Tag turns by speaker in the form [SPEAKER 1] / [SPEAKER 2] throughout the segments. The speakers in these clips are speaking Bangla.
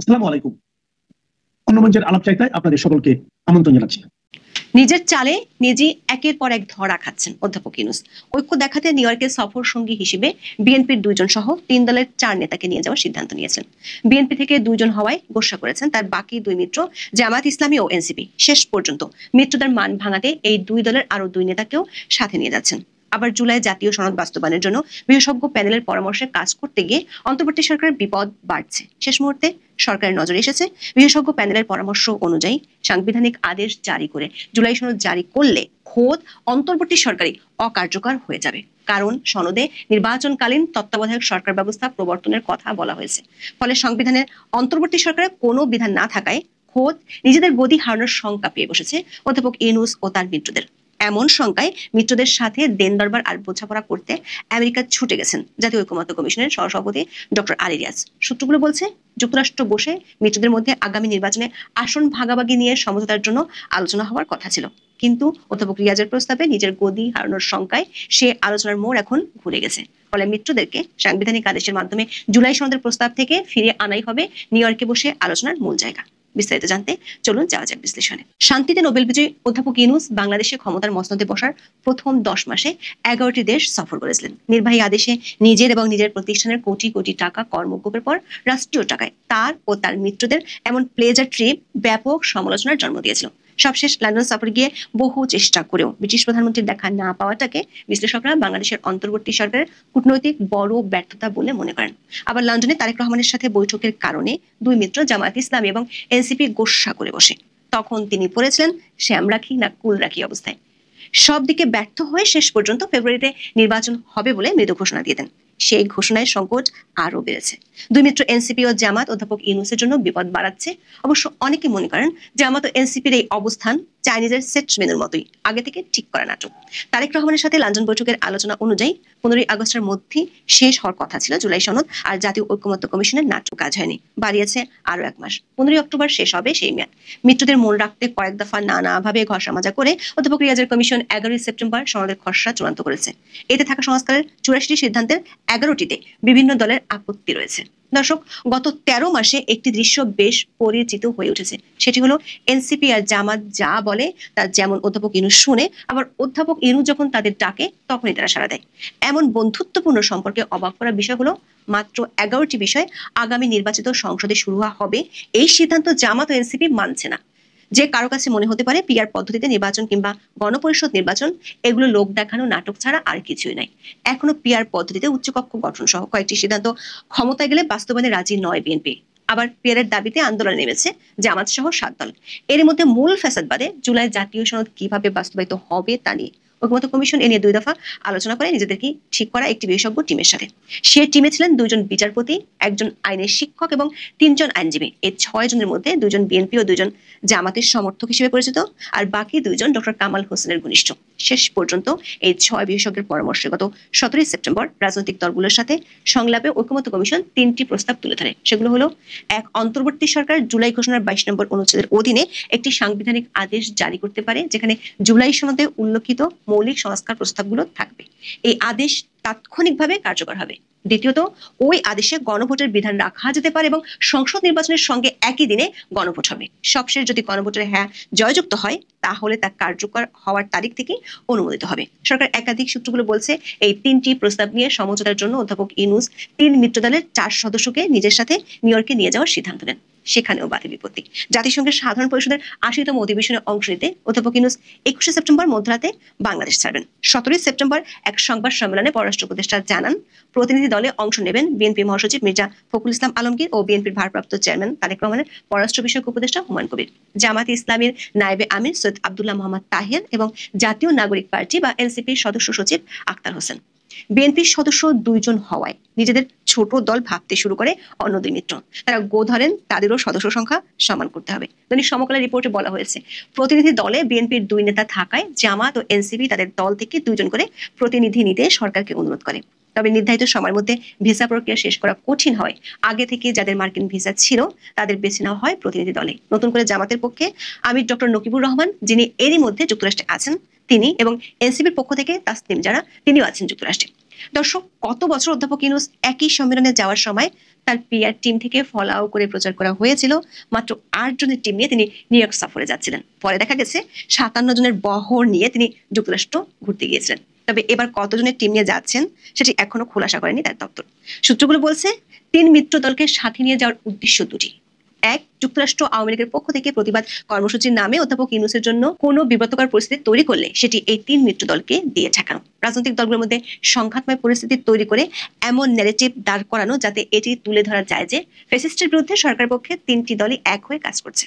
[SPEAKER 1] আসসালামু আলাইকুম। অন্য মঞ্চের আলাপচারিতায় আপনাদের সকলকে আমন্ত্রণ জানাচ্ছি।
[SPEAKER 2] নিজের চালে নিজেই একের পর এক ধরা খাচ্ছেন অধ্যাপক ইউনূস। ঐক্য দেখাতে নিউ ইয়র্কের সফর সঙ্গী হিসেবে বিএনপির 2 জন সহ 3 দলের 4 নেতাকে নিয়ে যাওয়ার সিদ্ধান্ত নিয়েছেন। বিএনপি থেকে 2 জন হওয়ায় গোস্বা করেছেন তার বাকি 2 মিত্র জামায়াত ইসলামী ও এনসিপি। শেষ পর্যন্ত মিত্রদের মান ভাঙাতে এই 2 দলের আরো 2 নেতাকেও সাথে নিয়ে যাচ্ছেন। আবার জুলাই জাতীয় সনদ বাস্তবায়নের জন্য বিশেষজ্ঞ প্যানেলের পরামর্শে কাজ করতে গিয়ে অন্তর্বর্তী সরকারের বিপদ বাড়ছে। শেষ মুহূর্তে সরকারের নজরে এসেছে বিশেষজ্ঞ প্যানেলের পরামর্শ অনুযায়ী সাংবিধানিক আদেশ জারি করে জুলাই সনদ জারি করলে খোদ অন্তর্বর্তী সরকারই অকার্যকর হয়ে যাবে। কারণ সনদে নির্বাচনকালীন তত্ত্বাবধায়ক সরকার ব্যবস্থা প্রবর্তনের কথা বলা হয়েছে। ফলে সংবিধানের অন্তর্বর্তী সরকারের কোনো বিধান না থাকায় খোদ নিজেদের গদি হারানোর শঙ্কা পেয়ে বসেছে অধ্যাপক ইউনূস ও তার মিত্রদের। এমন শঙ্কায় মিত্রদের সাথে দেন দরবার আর বোঝাপড়া করতে আমেরিকা ছুটে গেছেন জাতীয় ঐকমত্য কমিশনের সহসভাপতি ডক্টর আলী রিয়াজ। সূত্রগুলো বলছে যুক্তরাষ্ট্র বসে মিত্রদের মধ্যে আগামী নির্বাচনে আসন ভাগাভাগি নিয়ে সমঝোতার জন্য আলোচনা হওয়ার কথা ছিল, কিন্তু অধ্যাপক রিয়াজের প্রস্তাবে নিজের গদি হারানোর শঙ্কায় সে আলোচনার মোড় এখন ঘুরে গেছে। ফলে মিত্রদেরকে সাংবিধানিক আদেশের মাধ্যমে জুলাই সনদের প্রস্তাব থেকে ফিরিয়ে আনাই হবে নিউ ইয়র্কে বসে আলোচনার মূল জায়গা। বিস্তারিত জানতে চলুন যাওয়া যাক বিশ্লেষণে। শান্তিতে নোবেল বিজয়ী অধ্যাপক ইউনূস বাংলাদেশে ক্ষমতার মসনদে বসার প্রথম 10 মাসে 11টি দেশ সফর করেছিলেন। নির্বাহী আদেশে নিজের এবং নিজের প্রতিষ্ঠানের কোটি কোটি টাকা কর্মকূপের পর রাষ্ট্রীয় টাকায় তার ও তার মিত্রদের এমন প্লেজার ট্রিপ ব্যাপক সমালোচনার জন্ম দিয়েছিল। সবশেষ লন্ডন সফরে গিয়ে বহু চেষ্টা করেও ব্রিটিশ প্রধানমন্ত্রীর দেখা না পাওয়াটাকে বিশ্লেষকরা বাংলাদেশের অন্তর্বর্তী সরকারের কূটনৈতিক বড় ব্যর্থতা বলে মনে করেন। আবার লন্ডনে তারেক রহমানের সাথে বৈঠকের কারণে 2 মিত্র জামায়াত ইসলামী এবং এনসিপি গোস্বা করে বসে। তখন তিনি পড়েছিলেন শ্যাম রাখি না কুল রাখি অবস্থায়। সব দিকে ব্যর্থ হয়ে শেষ পর্যন্ত ফেব্রুয়ারিতে নির্বাচন হবে বলে মৃদু ঘোষণা দিয়ে দেন। সেই ঘোষণায় সংকট আরো বেড়েছে। 2 মিত্র এনসিপি ও জামাত অধ্যাপক ইউনূসের জন্য বিপদ বাড়াচ্ছে। অবশ্য অনেকে মনে করেন জামাত ও এনসিপির এই অবস্থান চাইনিজের সেট মেনুর মতোই, আগে থেকে ঠিক করা নাটক। তারেক রহমানের সাথে লন্ডন বৈঠকের আলোচনা অনুযায়ী 15 আগস্টের মধ্যে শেষ হওয়ার কথা ছিল জুলাই সনদ, আর জাতীয় ঐকমত্য কমিশনের নাটক কাজ হয়নি, বাড়িয়েছে আরো 1 মাস। 15 অক্টোবর শেষ হবে সেই মেয়াদ। মিত্রদের মন রাখতে কয়েক দফা নানাভাবে ঘষা মাজা করে অধ্যাপক রিয়াজের কমিশন 11 সেপ্টেম্বর সনদের খসড়া চূড়ান্ত করেছে। এতে থাকা সংস্কারের 84টি সিদ্ধান্তের 11টিতে বিভিন্ন দলের আপত্তি রয়েছে। দর্শক, গত 13 মাসে একটি দৃশ্য বেশ পরিচিত হয়ে উঠেছে। সেটি হলো এনসিপি আর জামাত যা বলে তা যেমন অধ্যাপক ইউনূস শুনে, আবার অধ্যাপক ইউনূস যখন তাদের ডাকে তখনই তারা সাড়া দেয়। এমন বন্ধুত্বপূর্ণ সম্পর্কে অবাক করার বিষয় হলো মাত্র 11টি বিষয় আগামী নির্বাচিত সংসদে শুরু হবে এই সিদ্ধান্ত জামাত ও এনসিপি মানছে না। যে কারো কাছে মনে হতে পারে পিআর পদ্ধতিতে নির্বাচন কিংবা গণপরিষদ নির্বাচন এগুলো লোক দেখানো নাটক ছাড়া আর কিছুই নাই। এখনো পিআর পদ্ধতিতে উচ্চকক্ষ গঠন সহ কয়েকটি সিদ্ধান্ত ক্ষমতায় গেলে বাস্তবায়নে রাজি নয় বিএনপি। আবার পিআরের দাবিতে আন্দোলনে নেমেছে জামাত সহ 7 দল। এর মধ্যে মূল ফ্যাসাদ বাদে জুলাই জাতীয় সনদ কিভাবে বাস্তবায়িত হবে তা নিয়ে ঐকমত্য কমিশন এ নিয়ে 2 দফা আলোচনা করে নিজেদেরকে ঠিক করা একটি বিশেষজ্ঞ টিমের সাথে। সে টিমে ছিলেন 2 জন বিচারপতি, 1 জন আইনের শিক্ষক এবং 3 জন আইনজীবী। এই 6 জনের মধ্যে 2 জন বিএনপি ও 2 জন জামাতের সমর্থক হিসেবে পরিচিত, আর বাকি 2 জন ডক্টর কামাল হোসেনের ঘনিষ্ঠ। শেষ পর্যন্ত এই 6 বিশেষজ্ঞের পরামর্শে গত 17 সেপ্টেম্বর রাজনৈতিক দলগুলোর সাথে সংলাপে ঐকমত্য কমিশন 3টি প্রস্তাব তুলে ধরে। সেগুলো হলো: 1, অন্তর্বর্তী সরকার জুলাই ঘোষণার 22 নম্বর অনুচ্ছেদের অধীনে একটি সাংবিধানিক আদেশ জারি করতে পারে যেখানে জুলাই সনদে উল্লেখিত মৌলিক সংস্কার প্রস্তাবগুলো থাকবে। এই আদেশ তাৎক্ষণিকভাবে কার্যকর হবে। দ্বিতীয়ত, ওই আদেশে গণভোটের বিধান রাখা যেতে পারে এবং সংসদ নির্বাচনের সঙ্গে একই দিনে গণভোট হবে। সবশেষ যদি গণভোটের হ্যাঁ জয়যুক্ত হয় তাহলে তা কার্যকর হওয়ার তারিখ থেকে অনুমোদিত হবে। সরকার একাধিক সূত্রগুলো বলছে এই 3টি প্রস্তাব নিয়ে সমঝোতার জন্য অধ্যাপক ইউনূস 3 মিত্রদলের 4 সদস্যকে নিজের সাথে নিউ ইয়র্কে নিয়ে যাওয়ার সিদ্ধান্ত নেন। সেখানেও বাধা বিপত্তি। জাতিসংঘের সাধারণ পরিষদের 80তম অধিবেশনে অংশ নিতে অধ্যাপক ইউনূস 21 সেপ্টেম্বর মধ্যরাতে বাংলাদেশ ছাড়বেন। 17 সেপ্টেম্বর এক সংবাদ সম্মেলনে পররাষ্ট্র উপদেষ্টা জানান প্রতিনিধি দলে অংশ নেবেন বিএনপি মহাসচিব মির্জা ফখরুল ইসলাম আলমগীর ও বিএনপির ভারপ্রাপ্ত চেয়ারম্যান তারেক রহমানের পররাষ্ট্র বিষয়ক উপদেষ্টা হুমায়ুন কবির, জামাত ইসলামীর নায়েবে আমির সৈয়দ আব্দুল্লাহ মোহাম্মদ তাহির এবং জাতীয় নাগরিক পার্টি বা এনসিপির সদস্য সচিব আক্তার হোসেন। বিএনপির সদস্য 2 জন হওয়ায় নিজেদের ছোট দল ভাবতে শুরু করে অন্য 2 মিত্র। তারা গো ধরেন তাদেরও সদস্য সংখ্যা সমান করতে হবে। দৈনিক সমকালের রিপোর্টে বলা হয়েছে প্রতিনিধি দলে বিএনপির 2 নেতা থাকায় জামাত ও এনসিপি তাদের দল থেকে 2 জন করে প্রতিনিধি নিতে সরকারকে অনুরোধ করে। তবে নির্ধারিত সময়ের মধ্যে ভিসা প্রক্রিয়া শেষ করা কঠিন হয় আগে থেকে যাদের মার্কিন ভিসা ছিল তাদের বেছে নেওয়া হয় প্রতিনিধি দলে। নতুন করে জামাতের পক্ষে আমির ডক্টর নকিবুর রহমান, যিনি এরই মধ্যে যুক্তরাষ্ট্রে আছেন, তিনি, এবং এনসিপির পক্ষ থেকে তাসনিম যারা, তিনিও আছেন যুক্তরাষ্ট্রে। দর্শক, কত বছর অধ্যাপক ইউনূস একই সম্মেলনে যাওয়ার সময় তার পিআর টিম থেকে ফলাও করে প্রচার করা হয়েছিল মাত্র 8 জনের টিম নিয়ে তিনি নিউ ইয়র্ক সফরে যাচ্ছিলেন। পরে দেখা গেছে 57 জনের বহর নিয়ে তিনি যুক্তরাষ্ট্র ঘুরতে গিয়েছিলেন। তবে এবার কতজনের টিম নিয়ে যাচ্ছেন সেটি এখনো খোলাসা করেনি তার দপ্তর। সূত্রগুলো বলছে 3 মিত্র দলকে সাথে নিয়ে যাওয়ার উদ্দেশ্য দুটি। এক, যুক্তরাষ্ট্র আওয়ামী লীগের পক্ষ থেকে প্রতিবাদ কর্মসূচির নামে অধ্যাপক ইউনূসের জন্য কোনো বিব্রতকর পরিস্থিতি তৈরি করলে সেটি এই 3 মিত্র দলকে দিয়ে ঠেকানো। রাজনৈতিক দলগুলোর মধ্যে সংঘাতময় পরিস্থিতি তৈরি করে এমন ন্যারেটিভ দাঁড় করানো যাতে এটি তুলে ধরা যায় যে ফ্যাসিস্টের বিরুদ্ধে সরকারের পক্ষে 3টি দলই এক হয়ে কাজ করছে।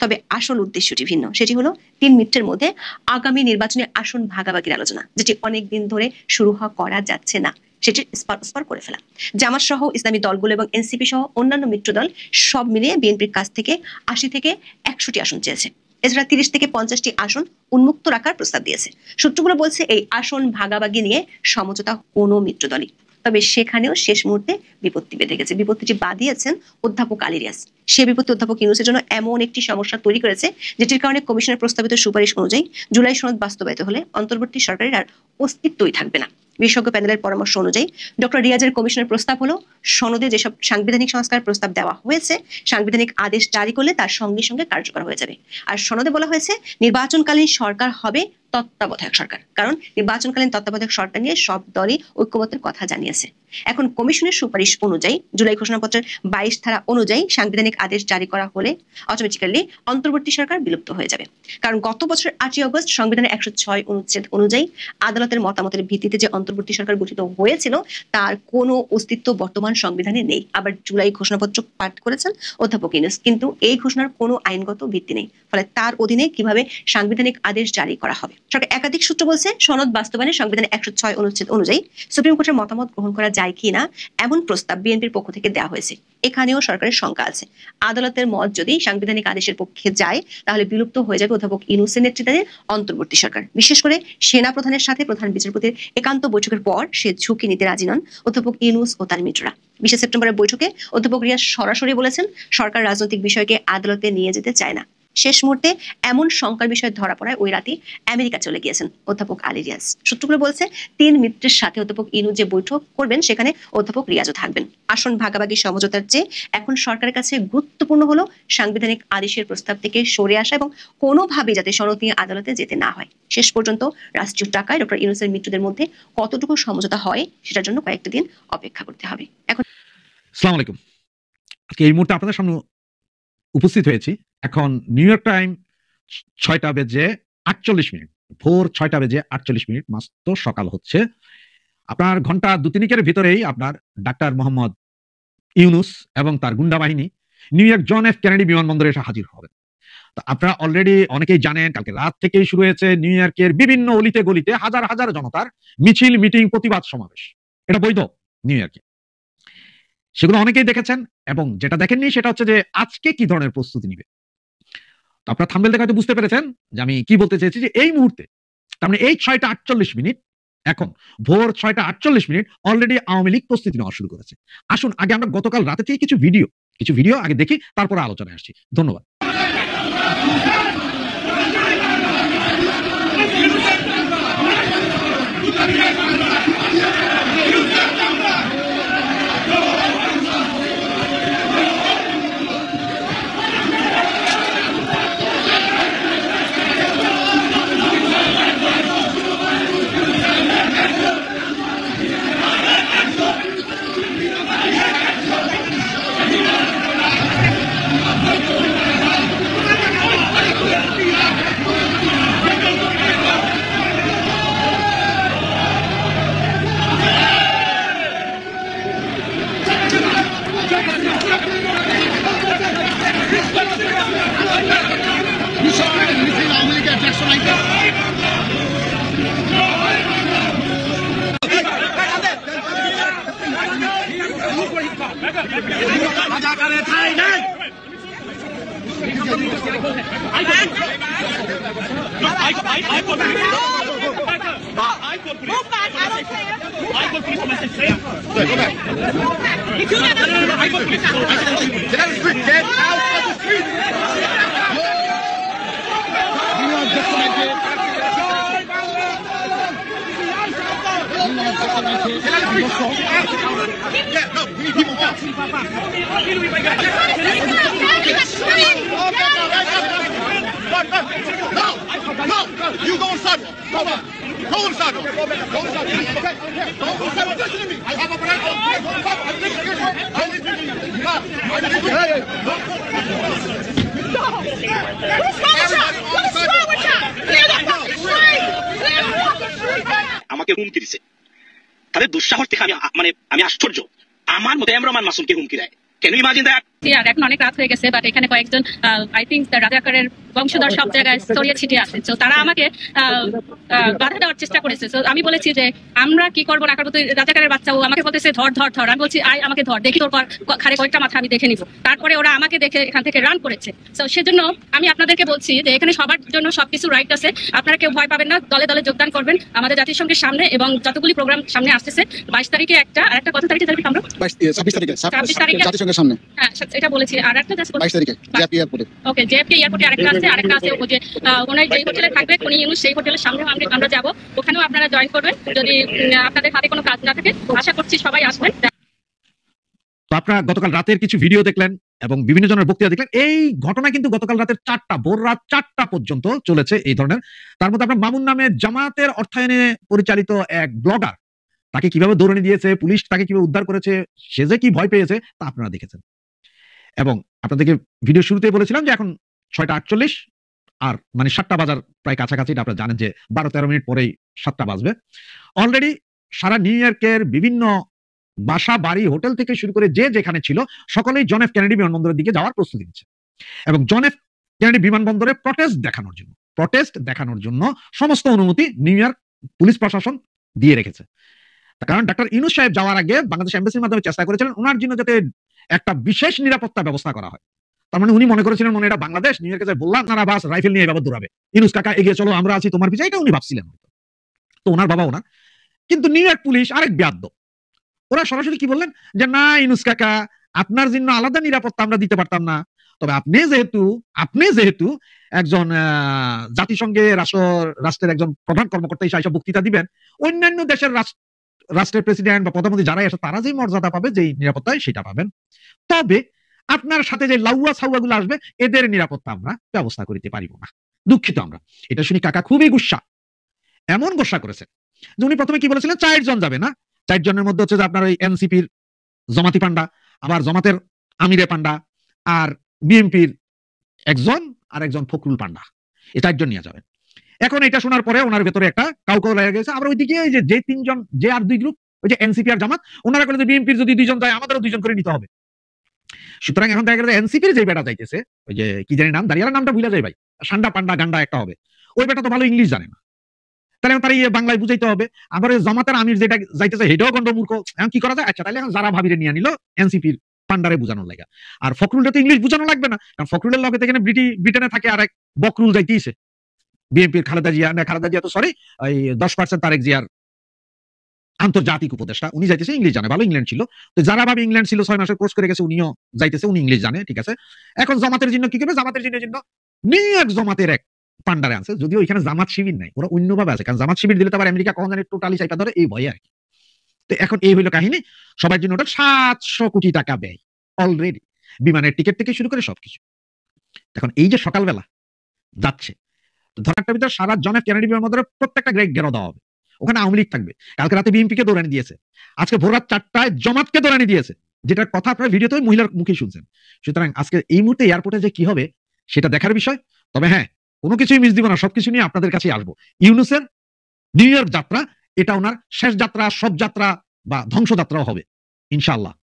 [SPEAKER 2] তবে আসল উদ্দেশ্যটি ভিন্ন। সেটি হলো 3 মিত্রের মধ্যে আগামী নির্বাচনে আসন ভাগাভাগির আলোচনা, যেটি অনেক দিন ধরে শুরু করা যাচ্ছে না সেটি স্পষ্ট করে ফেলা। জামাত সহ ইসলামী দলগুলো এবং এনসিপি সহ অন্যান্য মিত্র দল সব মিলিয়ে বিএনপির কাছ থেকে 80 থেকে 100টি আসন চেয়েছে। এছাড়া 30 থেকে 50টি আসন উন্মুক্ত রাখার প্রস্তাব দিয়েছে। সূত্রগুলো বলছে এই আসন ভাগাভাগি নিয়ে সমঝোতা কোনো মিত্র দলই। তবে সেখানেও শেষ মুহূর্তে বিপত্তি বেঁধে গেছে। বিপত্তিটি বাদিয়েছেন অধ্যাপক আলী রিয়াজ। সে বিপত্তি অধ্যাপক ইউনূসের জন্য এমন একটি সমস্যা তৈরি করেছে যেটির কারণে কমিশনের প্রস্তাবিত সুপারিশ অনুযায়ী জুলাই সনদ বাস্তবায়িত হলে অন্তর্বর্তী সরকারের আর অস্তিত্বই থাকবে না। বিশেষজ্ঞ প্যানেলের পরামর্শ অনুযায়ী ডক্টর রিয়াজের কমিশনের প্রস্তাব হলো সনদে যেসব সাংবিধানিক সংস্কার প্রস্তাব দেওয়া হয়েছে সাংবিধানিক আদেশ জারি করলে তার সঙ্গে সঙ্গে কার্যকর হয়ে যাবে। আর সনদে বলা হয়েছে নির্বাচনকালীন সরকার হবে তত্ত্বাবধায়ক সরকার, কারণ নির্বাচনকালীন তত্ত্বাবধায়ক সরকার নিয়ে সব দলই ঐক্যমতের কথা জানিয়েছে। এখন কমিশনের সুপারিশ অনুযায়ী জুলাই ঘোষণাপত্রের 22 ধারা অনুযায়ী সাংবিধানিক আদেশ জারি করা হলে অটোমেটিক্যালি অন্তর্বর্তী সরকার বিলুপ্ত হয়ে যাবে। কারণ গত বছর 8ই অগস্ট সংবিধানের 106 অনুচ্ছেদ অনুযায়ী আদালতের মতামতের ভিত্তিতে যে অন্তর্বর্তী সরকার গঠিত হয়েছিল তার কোনো অস্তিত্ব বর্তমান সংবিধানে নেই। আবার জুলাই ঘোষণাপত্র পাঠ করেছেন অধ্যাপক ইউনূস, কিন্তু এই ঘোষণার কোনো আইনগত ভিত্তি নেই। ফলে তার অধীনে কিভাবে সাংবিধানিক আদেশ জারি করা হবে? সরকার একাধিক সূত্র বলছে সনদ বাস্তবায়নে সংবিধানের 106 অনুচ্ছেদ অনুযায়ী সুপ্রিম কোর্টের মতামত গ্রহণ করা যায় কিনা এমন প্রস্তাব বিএনপির পক্ষ থেকে দেওয়া হয়েছে। এখানেও সরকারের শঙ্কা আছে। আদালতের মত যদি সাংবিধানিক আদেশের পক্ষে যায় তাহলে বিলুপ্ত হয়ে যাবে অধ্যাপক ইউনূসের নেতৃত্বাধীন অন্তর্বর্তী সরকার। বিশেষ করে সেনা প্রধানের সাথে প্রধান বিচারপতির একান্ত বৈঠকের পর সে ঝুঁকি নিতে রাজি নন অধ্যাপক ইউনূস ও তার মিত্ররা। 20 সেপ্টেম্বরের বৈঠকে অধ্যাপক রিয়াজ সরাসরি বলেছেন সরকার রাজনৈতিক বিষয়কে আদালতে নিয়ে যেতে চায় না। শেষ মুহূর্তে এমন শঙ্কার বিষয় ধরা পড়ায় ওই রাতে আমেরিকা চলে গিয়েছেন অধ্যাপক আলী রিয়াজ। সূত্রগুলো বলছে 3 মিত্রের সাথে অধ্যাপক ইউনূস যে বৈঠক করবেন সেখানে অধ্যাপক রিয়াজও থাকবেন। আসন ভাগাভাগি সমঝোতার চেয়ে এখন সরকারের কাছে গুরুত্বপূর্ণ হলো সাংবিধানিক আদেশের প্রস্তাব থেকে সরে আসা এবং কোনোভাবে যাতে সনদ নিয়ে আদালতে যেতে না হয়। শেষ পর্যন্ত রাষ্ট্রীয় টাকায় ডক্টর ইউনূসের মিত্রদের মধ্যে কতটুকু সমঝোতা হয় সেটার জন্য কয়েকটা দিন অপেক্ষা করতে হবে। এখন
[SPEAKER 3] আসসালামু আলাইকুম। আজকে এই মুহূর্তে আপনাদের সামনে উপস্থিত হয়েছি। এখন নিউ ইয়র্ক টাইম 6:48, ভোর 6:48 মাত্র সকাল হচ্ছে। আপনার ঘন্টা 2-3 ভিতরেই আপনার ডাক্তার মোহাম্মদ ইউনূস এবং তার গুন্ডা বাহিনী New York John F Kennedy বিমানবন্দরে এসে হাজির হবেন। তো আপনারা অলরেডি অনেকেই জানেন কালকে রাত থেকেই শুরু হয়েছে নিউ ইয়র্কের বিভিন্ন অলিতে গলিতে হাজার হাজার জনতার মিছিল, মিটিং, প্রতিবাদ সমাবেশ। এটা বৈধ নিউ ইয়র্কে, সেগুলো অনেকেই দেখেছেন। এবং যেটা দেখেননি সেটা হচ্ছে যে আজকে কি ধরনের প্রস্তুতি নিবে। তো আপনারা থাম্বনেল দেখে হয়তো বুঝতে পেরেছেন যে আমি কি বলতে চেয়েছি, যে এই মুহূর্তে তার মানে এই 6:48 এখন ভোর 6:48 অলরেডি আওয়ামী লীগ প্রস্তুতি নেওয়া শুরু করেছে। আসুন আগে আমরা গতকাল রাতে থেকে কিছু ভিডিও আগে দেখি, তারপরে আলোচনায় আসছি। ধন্যবাদ।
[SPEAKER 4] Get out of the street! Yeah, no, we need people off. No, no, you go inside. Go inside. Go inside. Okay, go inside. Listen to me. I have a plan.
[SPEAKER 5] আমাকে হুমকি দিছে, তাদের দুঃসাহস দেখে আমি আশ্চর্য। আমার মতো এমরমান মাসুমকে হুমকি দেয়, ক্যান ইউ ইমাজিন দ্যাট?
[SPEAKER 6] আর এখন অনেক রাত হয়ে গেছে, বাট এখানে কয়েকজন আই থিঙ্ক রাজাকারের বংশধর সব জায়গায় ছড়িয়ে ছিটিয়ে আছে। তো তারা আমাকে বাধা দেওয়ার চেষ্টা করেছে। তো আমি বলেছি যে আমরা কি করবো না করবো, তুই রাজাকারের বাচ্চা, ও আমাকে বলতেছে ধর ধর ধর। আমি বলছি আয় আমাকে ধর, দেখি তোর খারে কয়েকটা মাথা আমি দেখে নিব। তারপরে ওরা আমাকে দেখে এখান থেকে রান করেছে। তো সেজন্য আমি আপনাদেরকে বলছি যে এখানে সবার জন্য সবকিছু রাইট আছে, আপনারা কেউ ভয় পাবেন না, দলে দলে যোগদান করবেন আমাদের জাতিসংঘের সামনে। এবং যতগুলি প্রোগ্রাম সামনে আসতেছে 22 তারিখে একটা, আর একটা কত তারিখে আমরা 26 তারিখে জাতিসংঘের সামনে, হ্যাঁ এটা বলেছি। আর একটা 22 তারিখে জেএফকে এয়ারপোর্টে, ওকে জেএফকে এয়ারপোর্টে আরেকটা আছে, আরেকটা আছে ওই যে ওনার যে হোটেলে থাকবে কোনি ইউনুস, সেই হোটেলের সামনে আমরা যাব, ওখানেও আপনারা জয়েন করবেন যদি আপনাদের হাতে কোনো কাজ না থাকে। আশা করছি সবাই আসবেন।
[SPEAKER 3] তো আপনারা গতকাল রাতের কিছু ভিডিও দেখলেন এবং বিভিন্ন জনের বক্তৃতা দেখলেন। এই ঘটনা কিন্তু গতকাল রাতের 4টা, ভোর রাত 4টা পর্যন্ত চলেছে এই ধরনের। তার মধ্যে আপনার মামুন নামে জামাতের অর্থায়নে পরিচালিত এক ব্লগার, তাকে কিভাবে দৌড়ানি দিয়েছে পুলিশ, তাকে কিভাবে উদ্ধার করেছে, সে যে কি ভয় পেয়েছে তা আপনারা দেখেছেন। এবং আপনাদেরকে ভিডিও শুরুতেই বলেছিলাম যে এখন 6:48 আর মানে 7টা বাজার প্রায় কাছাকাছি। আপনারা জানেন যে 12-13 মিনিট পরেই 7টা বাজবে। অলরেডি সারা নিউ ইয়র্কের বিভিন্ন বাসা বাড়ি হোটেল থেকে শুরু করে যে যেখানে ছিল সকলেই জন এফ কেনেডি বিমানবন্দরের দিকে যাওয়ার প্রস্তুতি নিচ্ছে। এবং জন এফ কেনেডি বিমানবন্দরে প্রটেস্ট দেখানোর জন্য সমস্ত অনুমতি নিউ ইয়র্ক পুলিশ প্রশাসন দিয়ে রেখেছে। কারণ ডক্টর ইউনূস সাহেব যাওয়ার আগে বাংলাদেশ এম্বাসির মাধ্যমে চেষ্টা করেছিলেন ওনার জন্য যাতে একটা বিশেষ নিরাপত্তা ব্যবস্থা করা হয়। তার মানে উনি মনে করেছিলেন এটা বাংলাদেশ, নিউ ইয়র্কে বললাম আপনারা বাস রাইফেল নিয়ে এভাবে দৌড়াবে, ইউনূস কাকা এগিয়ে চলো আমরা আছি তোমার পিছনে, এটা উনি ভাবছিলেন। তো ওনার বাবা ওনার, কিন্তু নিউ ইয়র্ক পুলিশ আরেক ব্যাদ্য, ওরা সরাসরি কি বললেন যে না ইউনূস কাকা আপনার জন্য আলাদা নিরাপত্তা আমরা দিতে পারতাম না, তবে আপনি যেহেতু একজন জাতিসংঘের রাষ্ট্রের একজন প্রধান কর্মকর্তা হিসেবে বক্তৃতা দিবেন, অন্যান্য দেশের রাষ্ট্রের প্রেসিডেন্ট বা প্রধানমন্ত্রী যারাই আসে তারা যেই মর্যাদা পাবে, যেই নিরাপত্তায় সেটা পাবেন, তবে আপনার সাথে যে লাউয়া ছাউয়া গুলো আসবে এদের নিরাপত্তা আমরা ব্যবস্থা করিতে পারিব না, দুঃখিত আমরা। এটা শুনি কাকা খুবই গুসা, এমন গোসা করেছে যে উনি প্রথমে কি বলেছিলেন 4 জন যাবে না, 4 জনের মধ্যে হচ্ছে যে আপনার ওই এনসিপির জমাতি পান্ডা, আবার জমাতের আমিরে পান্ডা, আর বিএনপির একজন আর একজন ফখরুল পান্ডা, এই 4 জন নিয়ে যাবেন। এখন এটা শোনার পরে ওনার ভেতরে একটা কাউকাউ লেগে গেছে। আবার ওইদিকে যে 3 জন, যে আর 2 গ্রুপ, ওই যে এনসিপি আর জামাত, ওনারা বলে যে বিএনপির যদি 2 জন যায় আমাদেরও 2 জন করে নিতে হবে। সুতরাং এখন দেখা গেল এনসিপির যে বেটা যাইতেছে, ওই যে কি জানি নাম, দাঁড়িয়ার নামটা ভুলে যায় ভাই, সান্ডা পান্ডা গান্ডা একটা হবে, ওই বেটা তো ভালো ইংলিশ জানে না, তাহলে তার বাংলায় বুঝাইতে হবে। আবার জামাতের আমির যেটা যাইতেছে সেটাও গন্ড মূর্খ, এখন কি করা যায়? আচ্ছা তাহলে এখন যারা ভাবিরে নিয়ে নিল এনসিপির পান্ডারে বোঝানোর লাগা, আর ফখরুলটা তো ইংলিশ বোঝানো লাগবে না, কারণ ফখরুলের লগে এখানে ব্রিটেনে থাকে আর এক বকরুল যাইতেইছে, বিএনপির খালেদা জিয়া তো সরি 10% তারেক জিয়ার আন্তর্জাতিক উপদেষ্টা, উনি যাইতেছে, ইংলিশ জানে, ভালো ইংল্যান্ড ছিল। তো যারা ভাবে ইংল্যান্ড ছিল 6 মাসের কোর্স করে গেছে, উনিও যাইতেছে, উনি ইংলিশ জানে, ঠিক আছে। এখন জামাতের জন্য কি করবে? জামাতের জন্য নিউ ইয়র্ক জামাতের এক পান্ডারে আছে, যদিও এখানে জামাত শিবির নাই, ওরা অন্যভাবে আছে, কারণ জামাত শিবির দিলে তো আবার আমেরিকা কখন জানি টোটালি চাইপা ধরে, এই ভয়ে আর কি। তো এখন এই হইলো কাহিনী, সবার জন্য ওটা 700 কোটি টাকা ব্যয় অলরেডি, বিমানের টিকিট থেকে শুরু করে সবকিছু। এখন এই যে সকালবেলা যাচ্ছে, ধরাটার ভিতরে সারা জন এফ কেনেডি বিমানবন্দরে প্রত্যেকটা ঘেরাও দেওয়া হবে, ওখানে আওয়ামী লীগ থাকবে, কালকে রাতে বিএনপি কে দৌড়ানি দিয়েছে, আজকে ভোর রাত 4টায় জামাতকে দৌড়ানি দিয়েছে, যেটার কথা আপনারা ভিডিওতে মহিলার মুখে শুনছেন। সুতরাং আজকে এই মুহূর্তে এয়ারপোর্টে যে কি হবে সেটা দেখার বিষয়। তবে হ্যাঁ, কোনো কিছুই মিস দিব না, সবকিছু নিয়ে আপনাদের কাছে আসবো। ইউনূসের নিউ ইয়র্ক যাত্রা এটা ওনার শেষ যাত্রা, সব যাত্রা বা ধ্বংস যাত্রাও হবে ইনশাআল্লাহ।